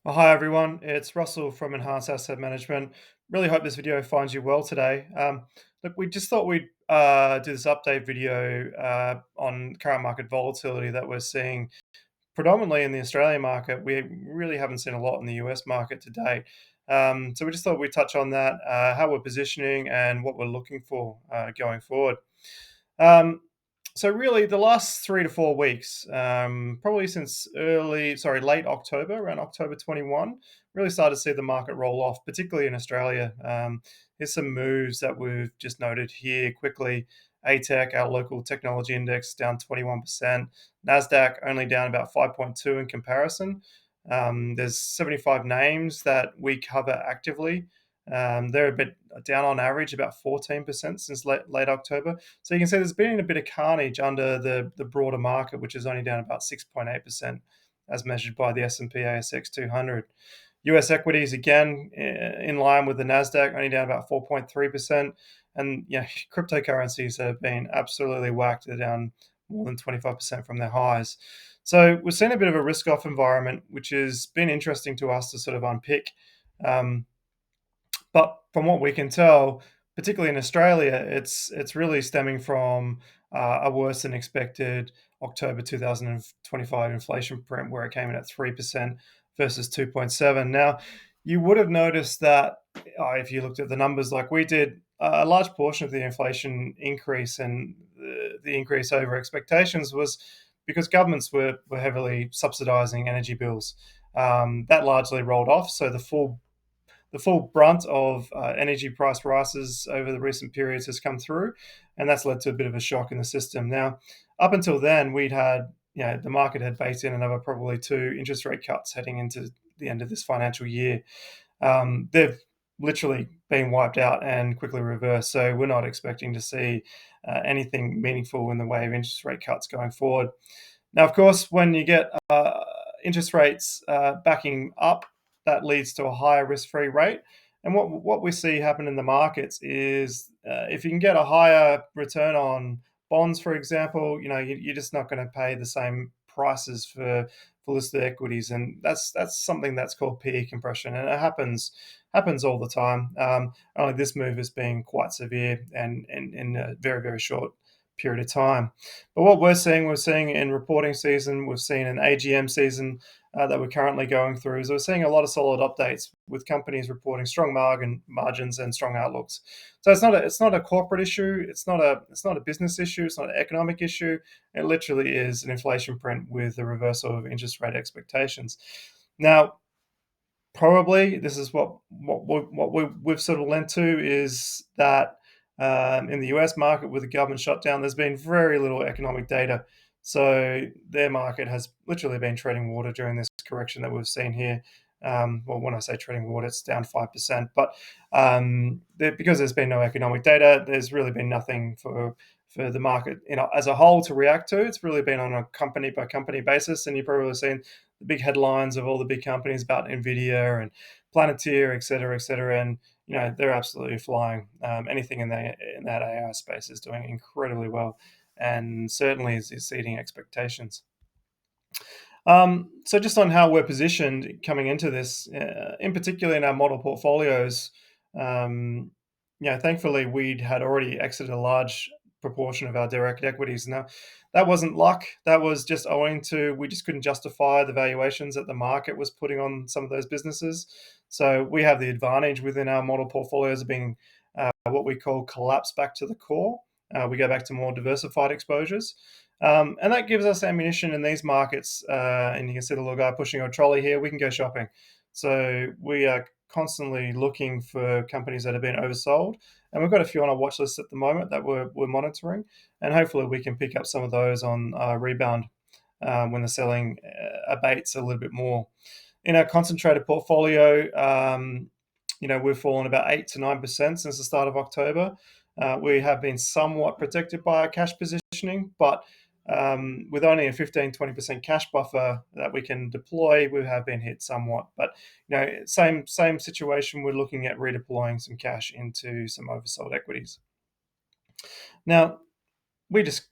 Well, hi everyone, it's Russell from Enhanced Asset Management. Really hope this video finds you well today. Look, we just thought we'd do this update video on current market volatility that we're seeing predominantly in the Australian market. We really haven't seen a lot in the US market to date. So we just thought we'd touch on that, how we're positioning and what we're looking for going forward. Um, so really, the last 3 to 4 weeks, probably since late October, around October 21, really started to see the market roll off, particularly in Australia. Here's some moves that we've just noted here quickly. ATEC, our local technology index, down 21%. Nasdaq only down about 5.2 in comparison. There's 75 names that we cover actively. They're a bit down on average, about 14% since late October. So you can see there's been a bit of carnage under the broader market, which is only down about 6.8% as measured by the S&P ASX 200. US equities again in line with the Nasdaq, only down about 4.3%. And yeah, cryptocurrencies have been absolutely whacked. They're down more than 25% from their highs. So we're seeing a bit of a risk-off environment, which has been interesting to us to sort of unpick. But from what we can tell, particularly in Australia, it's really stemming from a worse than expected October 2025 inflation print, where it came in at 3% versus 2.7. Now, you would have noticed that if you looked at the numbers like we did, a large portion of the inflation increase and the increase over expectations was because governments were heavily subsidising energy bills. That largely rolled off, so the full brunt of energy price rises over the recent periods has come through, and that's led to a bit of a shock in the system. Now, up until then, the market had baked in another probably two interest rate cuts heading into the end of this financial year. They've literally been wiped out and quickly reversed, so we're not expecting to see anything meaningful in the way of interest rate cuts going forward. Now, of course, when you get interest rates backing up, that leads to a higher risk-free rate. And what we see happen in the markets is if you can get a higher return on bonds, for example, you're just not going to pay the same prices for listed equities, and that's something that's called PE compression, and it happens all the time. Only this move has been quite severe and in a very very short period of time. But what we're seeing in reporting season, we've seen in AGM season that we're currently going through, is we're seeing a lot of solid updates with companies reporting strong margins and strong outlooks. So it's not a corporate issue, it's not a business issue, it's not an economic issue. It literally is an inflation print with a reversal of interest rate expectations. Now, probably this is we've sort of lent to is that in the US market with the government shutdown, there's been very little economic data. So their market has literally been treading water during this correction that we've seen here. Well, when I say treading water, it's down 5%. But because there's been no economic data, there's really been nothing for the market, as a whole to react to. It's really been on a company by company basis, and you've probably seen the big headlines of all the big companies about Nvidia and Planeteer, et cetera, and they're absolutely flying. Anything in that AI space is doing incredibly well, and certainly is exceeding expectations. So just on how we're positioned coming into this, in particular in our model portfolios, thankfully we'd had already exited a large proportion of our direct equities. Now, that wasn't luck. That was just owing to we just couldn't justify the valuations that the market was putting on some of those businesses. So we have the advantage within our model portfolios of being what we call collapse back to the core. We go back to more diversified exposures. And that gives us ammunition in these markets. And you can see the little guy pushing a trolley here. We can go shopping. So we are constantly looking for companies that have been oversold. And we've got a few on our watch list at the moment that we're monitoring. And hopefully we can pick up some of those on rebound when the selling abates a little bit more. In our concentrated portfolio, we've fallen about 8 to 9% since the start of October. We have been somewhat protected by our cash positioning, but with only a 15-20% cash buffer that we can deploy, we have been hit somewhat. But same situation. We're looking at redeploying some cash into some oversold equities. Now, we're just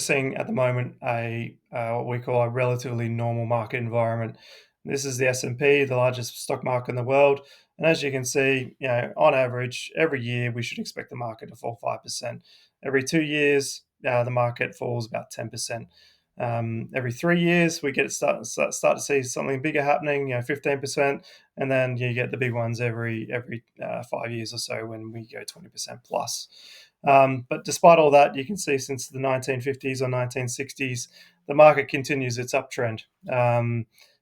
seeing at the moment a what we call a relatively normal market environment. This is the S&P, the largest stock market in the world. And as you can see, on average, every year we should expect the market to fall 5%. Every 2 years, the market falls about 10%. Every 3 years, we start to see something bigger happening, 15%, and then you get the big ones every 5 years or so when we go 20% plus. But despite all that, you can see since the 1950s or 1960s, the market continues its uptrend.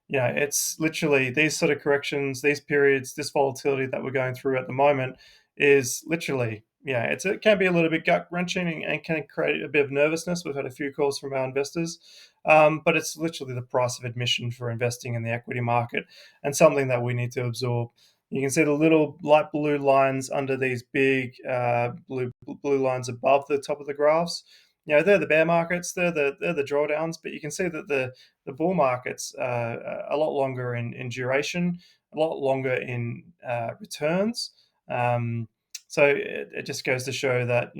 It's literally these sort of corrections, these periods, this volatility that we're going through at the moment is literally, it can be a little bit gut wrenching and can create a bit of nervousness. We've had a few calls from our investors, but it's literally the price of admission for investing in the equity market and something that we need to absorb. You can see the little light blue lines under these big blue lines above the top of the graphs. They're the bear markets, they're the drawdowns, but you can see that the bull markets are a lot longer in duration, a lot longer in returns. So it just goes to show that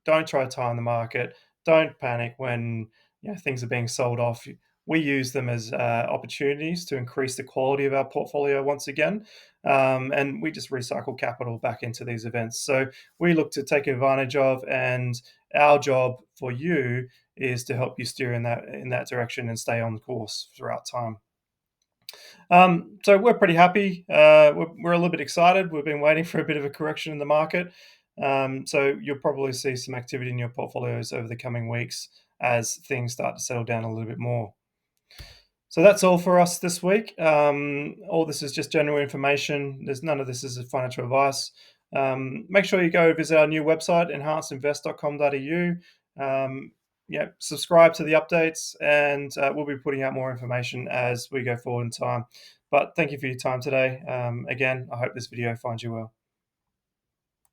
don't try to time the market. Don't panic when things are being sold off. We use them as opportunities to increase the quality of our portfolio once again, and we just recycle capital back into these events. So we look to take advantage of, and our job for you is to help you steer in that direction and stay on course throughout time. So we're pretty happy. We're a little bit excited. We've been waiting for a bit of a correction in the market. So you'll probably see some activity in your portfolios over the coming weeks as things start to settle down a little bit more. So that's all for us this week. All this is just general information. None of this is financial advice. Make sure you go visit our new website, enhancedinvest.com.au. Subscribe to the updates, and we'll be putting out more information as we go forward in time. But thank you for your time today. Again, I hope this video finds you well.